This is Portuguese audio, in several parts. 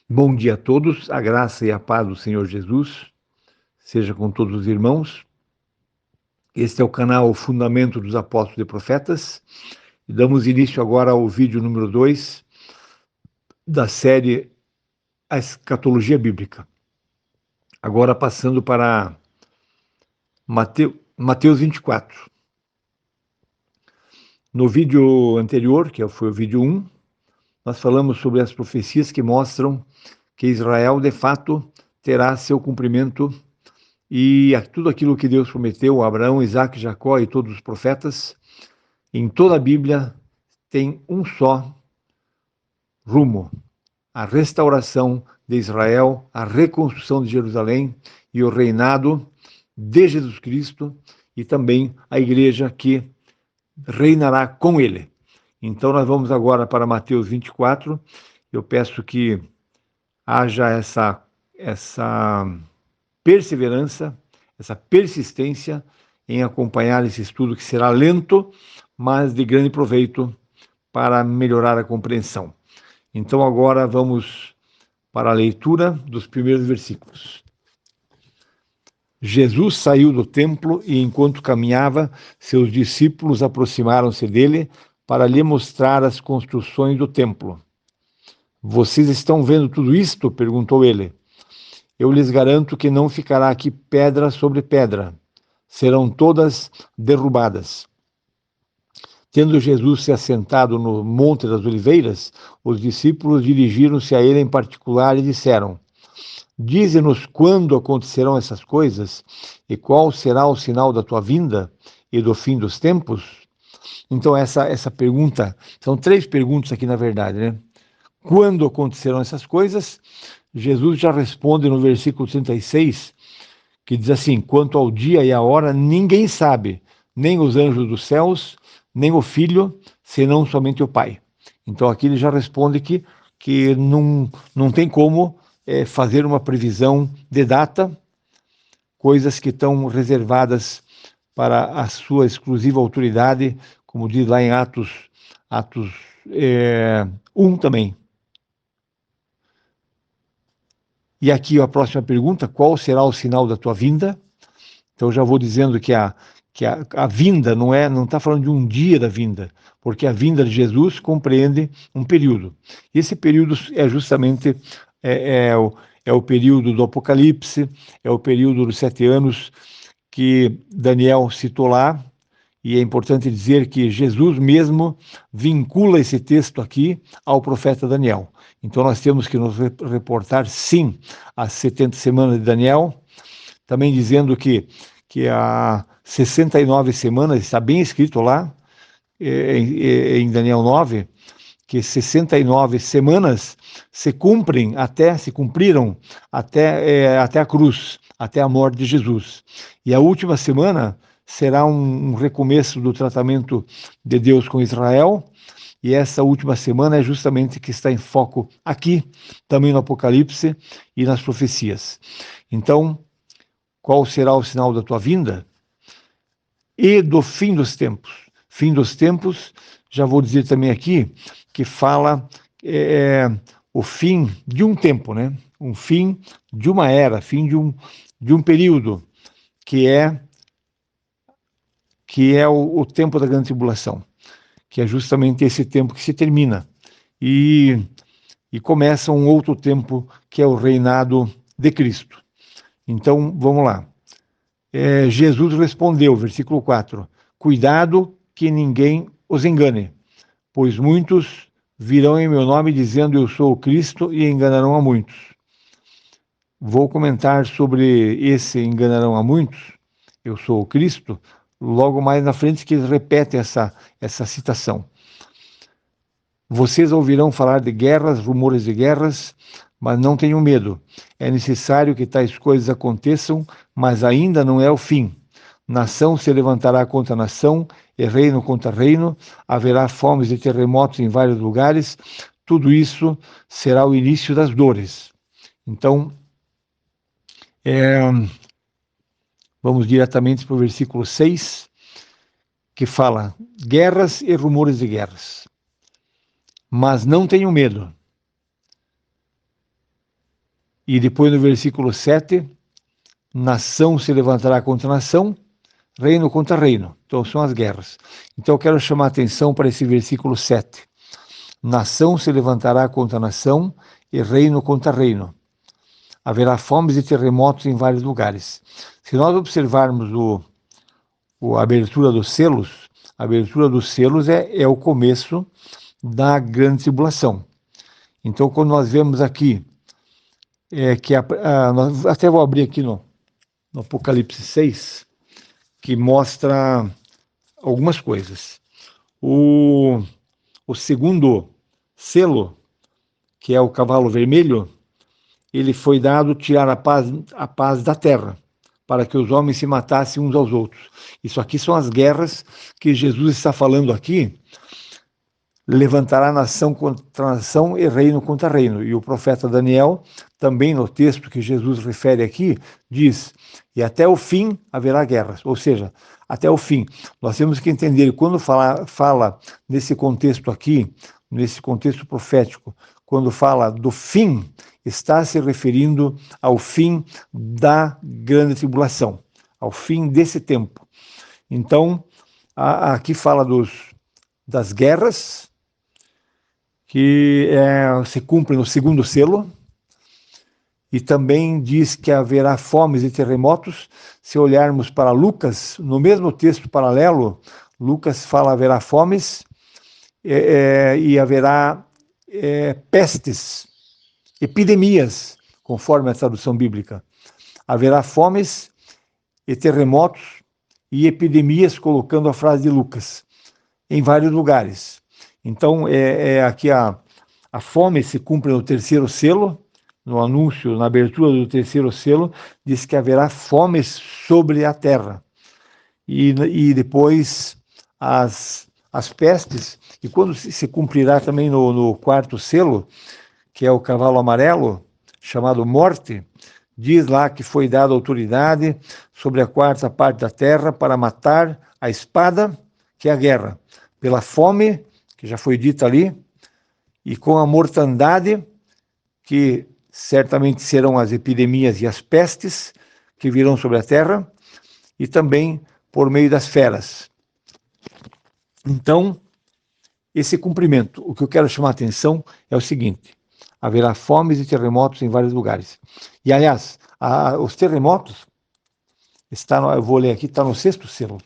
Bom dia a todos, a graça e a paz do Senhor Jesus seja com todos os irmãos. Este é o canal Fundamento dos Apóstolos e Profetas. E damos início agora ao vídeo número 2 da série A Escatologia Bíblica. Agora passando para Mateus 24. No vídeo anterior, que foi o vídeo 1, nós falamos sobre as profecias que mostram que Israel, de fato, terá seu cumprimento e tudo aquilo que Deus prometeu a Abraão, Isaac, Jacó e todos os profetas, em toda a Bíblia, tem um só rumo: a restauração de Israel, a reconstrução de Jerusalém e o reinado de Jesus Cristo e também a igreja que reinará com ele. Então nós vamos agora para Mateus 24. Eu peço que haja essa perseverança, essa persistência em acompanhar esse estudo que será lento, mas de grande proveito para melhorar a compreensão. Então agora vamos para a leitura dos primeiros versículos. Jesus saiu do templo e, enquanto caminhava, seus discípulos aproximaram-se dele para lhe mostrar as construções do templo. Vocês estão vendo tudo isto? Perguntou ele. Eu lhes garanto que não ficará aqui pedra sobre pedra. Serão todas derrubadas. Tendo Jesus se assentado no Monte das Oliveiras, os discípulos dirigiram-se a ele em particular e disseram: Dize-nos quando acontecerão essas coisas e qual será o sinal da tua vinda e do fim dos tempos? Então essa pergunta, são 3 perguntas aqui na verdade, né? Quando acontecerão essas coisas? Jesus já responde no versículo 36, que diz assim: quanto ao dia e a hora, ninguém sabe, nem os anjos dos céus, nem o Filho, senão somente o Pai. Então aqui ele já responde que não tem como fazer uma previsão de data, coisas que estão reservadas para a sua exclusiva autoridade, como diz lá em Atos 1 também. E aqui a próxima pergunta: qual será o sinal da tua vinda? Então já vou dizendo que a vinda não está falando de um dia da vinda, porque a vinda de Jesus compreende um período. E esse período é justamente o período do Apocalipse, é o período dos 7 anos que Daniel citou lá. E é importante dizer que Jesus mesmo vincula esse texto aqui ao profeta Daniel. Então nós temos que nos reportar, sim, às 70 semanas de Daniel, também dizendo que há 69 semanas, está bem escrito lá, em Daniel 9, que 69 semanas se cumpriram até a cruz, até a morte de Jesus. E a última semana será um recomeço do tratamento de Deus com Israel, e essa última semana é justamente que está em foco aqui, também no Apocalipse e nas profecias. Então, qual será o sinal da tua vinda? E do fim dos tempos. Fim dos tempos, já vou dizer também aqui, que fala o fim de um tempo, né? Um fim de uma era, fim de um período, que é o tempo da grande tribulação, que é justamente esse tempo que se termina. E começa um outro tempo, que é o reinado de Cristo. Então, vamos lá. Jesus respondeu, versículo 4, cuidado que ninguém os engane, pois muitos virão em meu nome dizendo eu sou o Cristo e enganarão a muitos. Vou comentar sobre esse enganarão a muitos, eu sou o Cristo, logo mais na frente, que eles repetem essa citação. Vocês ouvirão falar de guerras, rumores de guerras, mas não tenham medo. É necessário que tais coisas aconteçam, mas ainda não é o fim. Nação se levantará contra nação, e reino contra reino, haverá fomes e terremotos em vários lugares, tudo isso será o início das dores. Então, vamos diretamente para o versículo 6, que fala: guerras e rumores de guerras. Mas não tenham medo. E depois no versículo 7, nação se levantará contra nação, reino contra reino. Então são as guerras. Então eu quero chamar a atenção para esse versículo 7. Nação se levantará contra nação e reino contra reino. Haverá fomes e terremotos em vários lugares. Se nós observarmos a abertura dos selos, a abertura dos selos é o começo da grande tribulação. Então, quando nós vemos aqui, até vou abrir aqui no Apocalipse 6, que mostra algumas coisas. O segundo selo, que é o cavalo vermelho, ele foi dado tirar a paz da terra, para que os homens se matassem uns aos outros. Isso aqui são as guerras que Jesus está falando aqui. Levantará nação contra nação e reino contra reino. E o profeta Daniel, também no texto que Jesus refere aqui, diz, e até o fim haverá guerras. Ou seja, até o fim. Nós temos que entender, quando fala nesse contexto aqui, nesse contexto profético, quando fala do fim, está se referindo ao fim da grande tribulação, ao fim desse tempo. Então, aqui fala das guerras, que se cumprem no segundo selo, e também diz que haverá fomes e terremotos. Se olharmos para Lucas, no mesmo texto paralelo, Lucas fala haverá fomes e haverá pestes, epidemias, conforme a tradução bíblica. Haverá fomes e terremotos e epidemias, colocando a frase de Lucas, em vários lugares. Então, aqui a fome se cumpre no terceiro selo, no anúncio, na abertura do terceiro selo, diz que haverá fomes sobre a terra. E depois as pestes, e quando se cumprirá também no quarto selo, que é o cavalo amarelo, chamado morte, diz lá que foi dada autoridade sobre a quarta parte da terra para matar a espada, que é a guerra, pela fome, que já foi dita ali, e com a mortandade, que certamente serão as epidemias e as pestes que virão sobre a terra, e também por meio das feras. Então, esse cumprimento, o que eu quero chamar a atenção é o seguinte: haverá fomes e terremotos em vários lugares. E, aliás, os terremotos, eu vou ler aqui, está no sexto selo.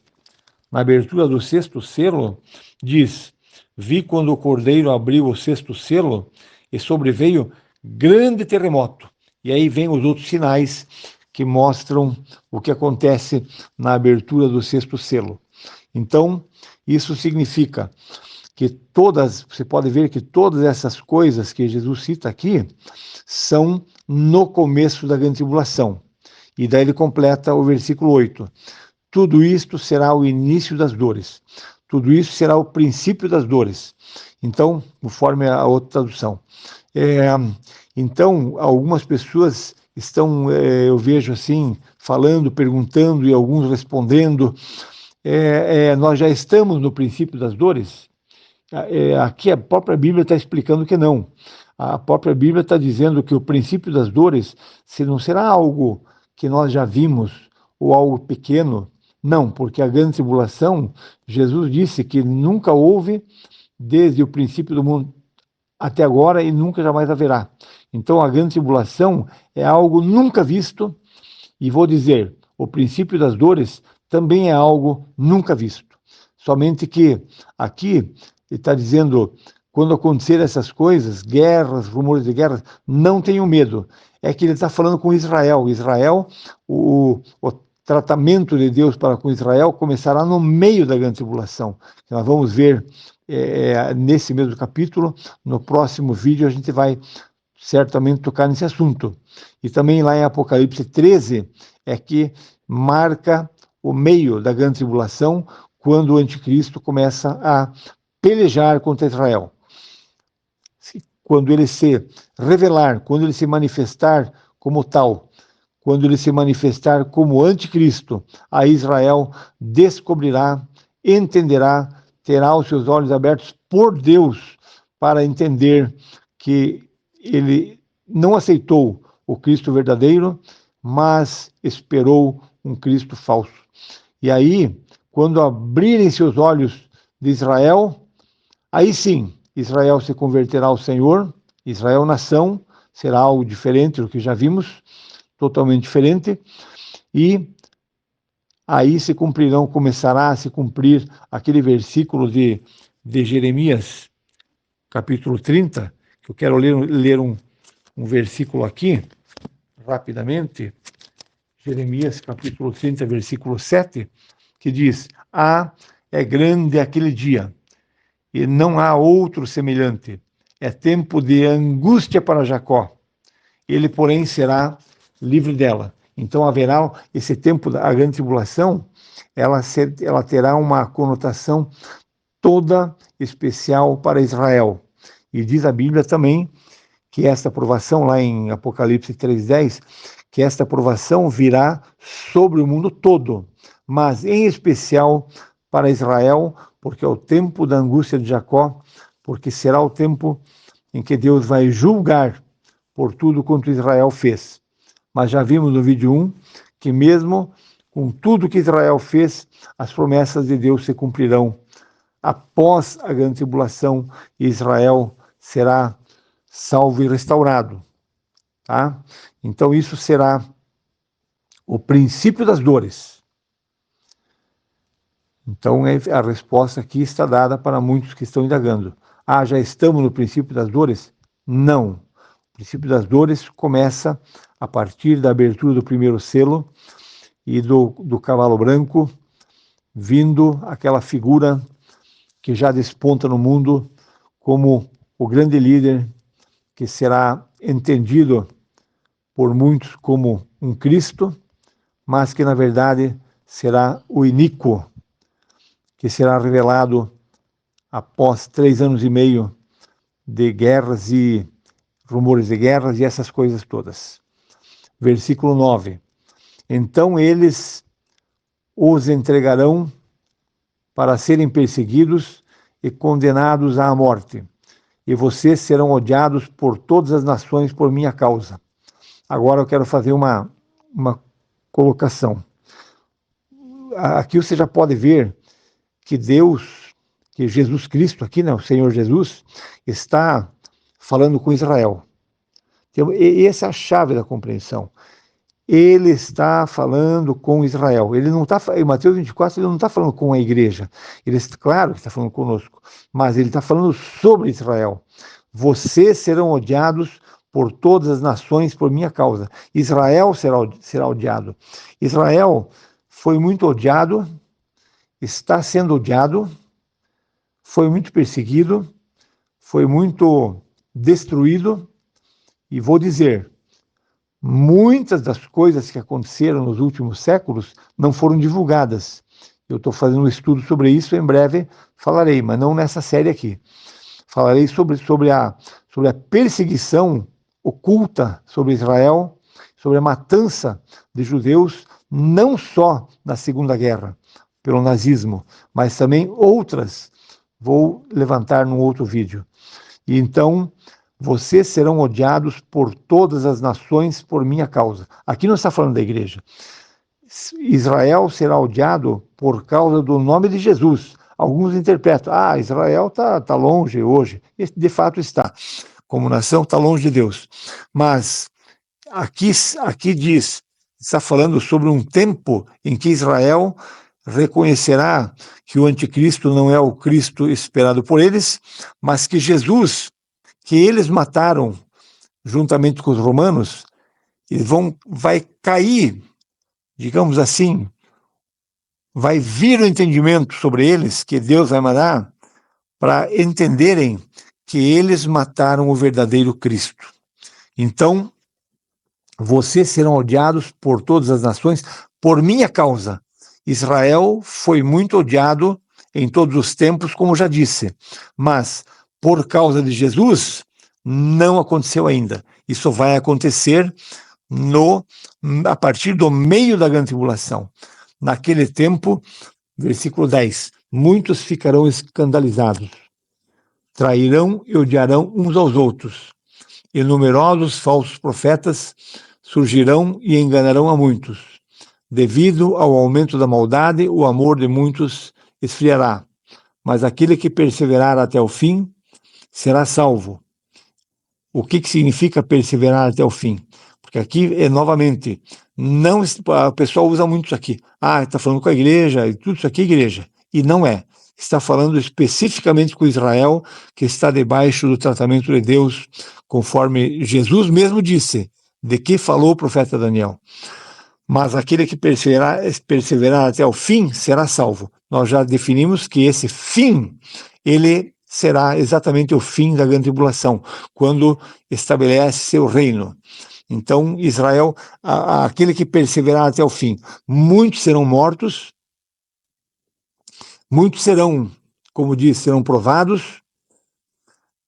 Na abertura do sexto selo, diz: vi quando o cordeiro abriu o sexto selo e sobreveio grande terremoto. E aí vem os outros sinais que mostram o que acontece na abertura do sexto selo. Então, isso significa que você pode ver que todas essas coisas que Jesus cita aqui são no começo da grande tribulação. E daí ele completa o versículo 8. Tudo isto será o início das dores. Tudo isso será o princípio das dores. Então, conforme a outra tradução. Então, algumas pessoas estão, eu vejo assim, falando, perguntando e alguns respondendo. Nós já estamos no princípio das dores? Aqui a própria Bíblia está explicando que não. A própria Bíblia está dizendo que o princípio das dores não será algo que nós já vimos ou algo pequeno. Não, porque a grande tribulação, Jesus disse que nunca houve desde o princípio do mundo até agora e nunca jamais haverá. Então a grande tribulação é algo nunca visto, e vou dizer, o princípio das dores também é algo nunca visto. Somente que aqui ele está dizendo, quando acontecer essas coisas, guerras, rumores de guerras, não tenham medo. É que ele está falando com Israel. Israel, o tratamento de Deus para com Israel começará no meio da grande tribulação. Nós vamos ver nesse mesmo capítulo. No próximo vídeo a gente vai certamente tocar nesse assunto. E também lá em Apocalipse 13 é que marca o meio da grande tribulação, quando o anticristo começa a pelejar contra Israel. Quando ele se revelar, quando ele se manifestar como tal, quando ele se manifestar como anticristo, a Israel descobrirá, entenderá, terá os seus olhos abertos por Deus para entender que ele não aceitou o Cristo verdadeiro, mas esperou um Cristo falso. E aí, quando abrirem seus olhos de Israel, aí sim, Israel se converterá ao Senhor, Israel nação, será algo diferente do que já vimos, totalmente diferente, e aí começará a se cumprir aquele versículo de Jeremias, capítulo 30, que eu quero ler um versículo aqui, rapidamente, Jeremias, capítulo 30, versículo 7, que diz: é grande aquele dia, e não há outro semelhante. É tempo de angústia para Jacó. Ele, porém, será livre dela. Então haverá esse tempo da grande tribulação, ela terá uma conotação toda especial para Israel. E diz a Bíblia também que esta provação, lá em Apocalipse 3:10, que esta provação virá sobre o mundo todo, mas em especial para Israel, porque é o tempo da angústia de Jacó, porque será o tempo em que Deus vai julgar por tudo quanto Israel fez. Mas já vimos no vídeo 1 que mesmo com tudo que Israel fez, as promessas de Deus se cumprirão. Após a grande tribulação, Israel será salvo e restaurado. Tá? Então isso será o princípio das dores. Então a resposta aqui está dada para muitos que estão indagando. Já estamos no princípio das dores? Não. O princípio das dores começa a partir da abertura do primeiro selo e do cavalo branco, vindo aquela figura que já desponta no mundo como o grande líder, que será entendido por muitos como um Cristo, mas que na verdade será o iníquo, que será revelado após 3 anos e meio de guerras e rumores de guerras e essas coisas todas. Versículo 9. Então eles os entregarão para serem perseguidos e condenados à morte, e vocês serão odiados por todas as nações por minha causa. Agora eu quero fazer uma colocação. Aqui você já pode ver que Deus, que Jesus Cristo aqui, né, o Senhor Jesus, está falando com Israel. Então, essa é a chave da compreensão. Ele está falando com Israel. Ele não está, em Mateus 24, ele não está falando com a igreja. Claro que está falando conosco, mas ele está falando sobre Israel. Vocês serão odiados por todas as nações por minha causa. Israel será odiado. Israel foi muito odiado, está sendo odiado, foi muito perseguido, foi muito destruído, e vou dizer, muitas das coisas que aconteceram nos últimos séculos não foram divulgadas. Eu estou fazendo um estudo sobre isso, em breve falarei, mas não nessa série aqui. Falarei sobre a perseguição oculta sobre Israel, sobre a matança de judeus, não só na Segunda Guerra, pelo nazismo, mas também outras. Vou levantar num outro vídeo. E então, vocês serão odiados por todas as nações por minha causa. Aqui não está falando da igreja. Israel será odiado por causa do nome de Jesus. Alguns interpretam, Israel está longe hoje. E de fato está. Como nação, está longe de Deus. Mas aqui diz, está falando sobre um tempo em que Israel reconhecerá que o anticristo não é o Cristo esperado por eles, mas que Jesus, que eles mataram juntamente com os romanos, vai cair, digamos assim, vai vir o entendimento sobre eles, que Deus vai mandar, para entenderem que eles mataram o verdadeiro Cristo. Então, vocês serão odiados por todas as nações por minha causa. Israel foi muito odiado em todos os tempos, como já disse, mas por causa de Jesus, não aconteceu ainda. Isso vai acontecer a partir do meio da grande tribulação. Naquele tempo, versículo 10, muitos ficarão escandalizados, trairão e odiarão uns aos outros, e numerosos falsos profetas surgirão e enganarão a muitos. Devido ao aumento da maldade, o amor de muitos esfriará, mas aquele que perseverar até o fim será salvo. O que significa perseverar até o fim? Porque aqui, novamente, não, o pessoal usa muito isso aqui. Está falando com a igreja, e tudo isso aqui é igreja. E não é. Está falando especificamente com Israel, que está debaixo do tratamento de Deus, conforme Jesus mesmo disse, de que falou o profeta Daniel. Mas aquele que perseverar até o fim será salvo. Nós já definimos que esse fim, ele será exatamente o fim da grande tribulação, quando estabelece seu reino. Então, Israel, aquele que perseverar até o fim, muitos serão mortos, muitos serão, como diz, serão provados,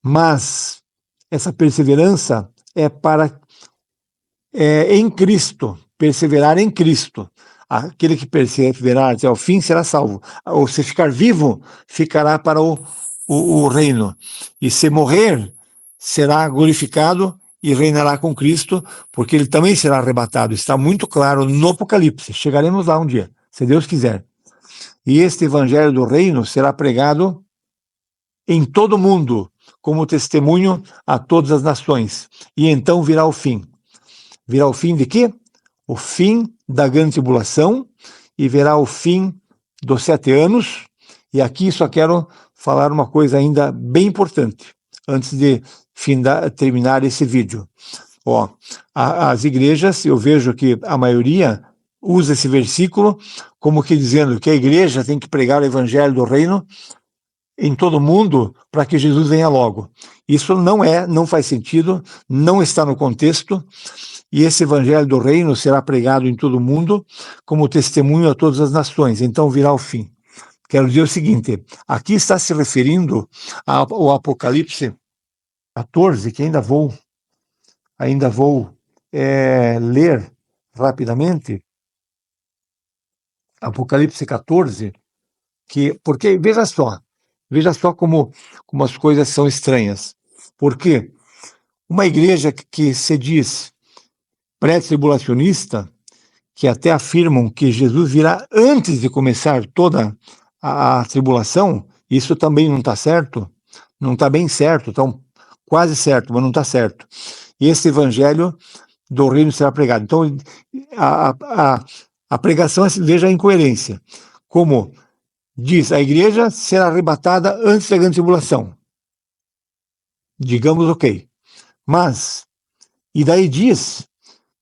mas essa perseverança é para em Cristo, perseverar em Cristo. Aquele que perseverar até o fim será salvo. Ou se ficar vivo, ficará para o reino. E se morrer, será glorificado e reinará com Cristo, porque ele também será arrebatado. Está muito claro no Apocalipse. Chegaremos lá um dia, se Deus quiser. E este evangelho do reino será pregado em todo o mundo, como testemunho a todas as nações. E então virá o fim. Virá o fim de quê? O fim da grande tribulação, e verá o fim dos 7 anos. E aqui só quero falar uma coisa ainda bem importante, antes de terminar esse vídeo. As igrejas, eu vejo que a maioria usa esse versículo como que dizendo que a igreja tem que pregar o evangelho do reino em todo mundo para que Jesus venha logo. Isso não faz sentido, não está no contexto. E esse evangelho do reino será pregado em todo o mundo como testemunho a todas as nações. Então virá o fim. Quero dizer o seguinte, aqui está se referindo ao Apocalipse 14, que ainda vou ler rapidamente. Apocalipse 14, porque veja só como as coisas são estranhas. Porque uma igreja que se diz pré-tribulacionista, que até afirmam que Jesus virá antes de começar toda a tribulação, isso também não está certo, não está bem certo, está quase certo, mas não está certo. E esse evangelho do reino será pregado. Então, a pregação, veja a incoerência. Como diz, a igreja será arrebatada antes da grande tribulação. Digamos ok. Mas, e daí diz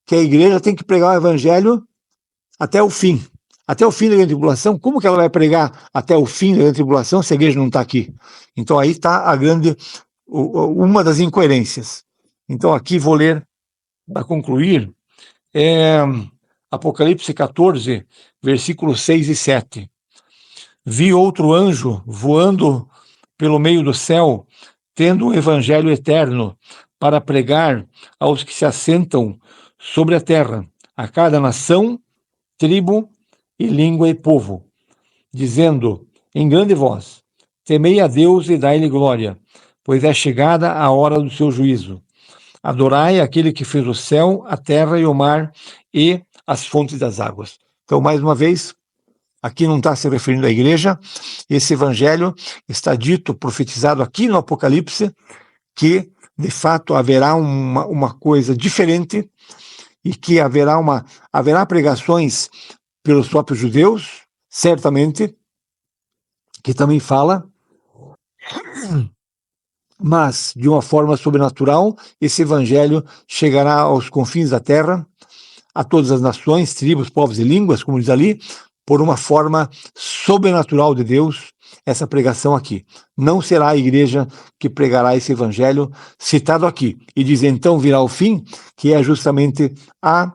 que a igreja tem que pregar o evangelho até o fim. Até o fim da grande tribulação. Como que ela vai pregar até o fim da grande tribulação se a igreja não está aqui? Então aí está uma das incoerências. Então aqui vou ler, para concluir, Apocalipse 14, versículos 6 e 7. Vi outro anjo voando pelo meio do céu, tendo um evangelho eterno para pregar aos que se assentam sobre a terra, a cada nação, tribo e língua e povo, dizendo em grande voz: temei a Deus e dai-lhe glória, pois é chegada a hora do seu juízo. Adorai aquele que fez o céu, a terra e o mar e as fontes das águas. Então, mais uma vez, aqui não está se referindo à igreja, esse evangelho está dito, profetizado aqui no Apocalipse, que de fato haverá uma coisa diferente, e que haverá pregações pelos próprios judeus, certamente, que também fala, mas de uma forma sobrenatural, esse evangelho chegará aos confins da terra, a todas as nações, tribos, povos e línguas, como diz ali, por uma forma sobrenatural de Deus, essa pregação aqui. Não será a igreja que pregará esse evangelho citado aqui. E diz, então virá o fim, que é justamente a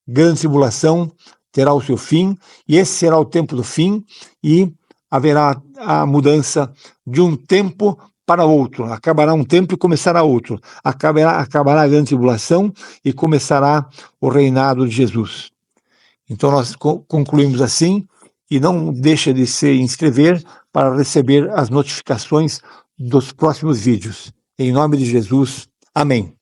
grande tribulação, terá o seu fim, e esse será o tempo do fim, e haverá a mudança de um tempo para outro. Acabará um tempo e começará outro. Acabará a grande tribulação e começará o reinado de Jesus. Então nós concluímos assim, e não deixa de se inscrever para receber as notificações dos próximos vídeos. Em nome de Jesus, amém.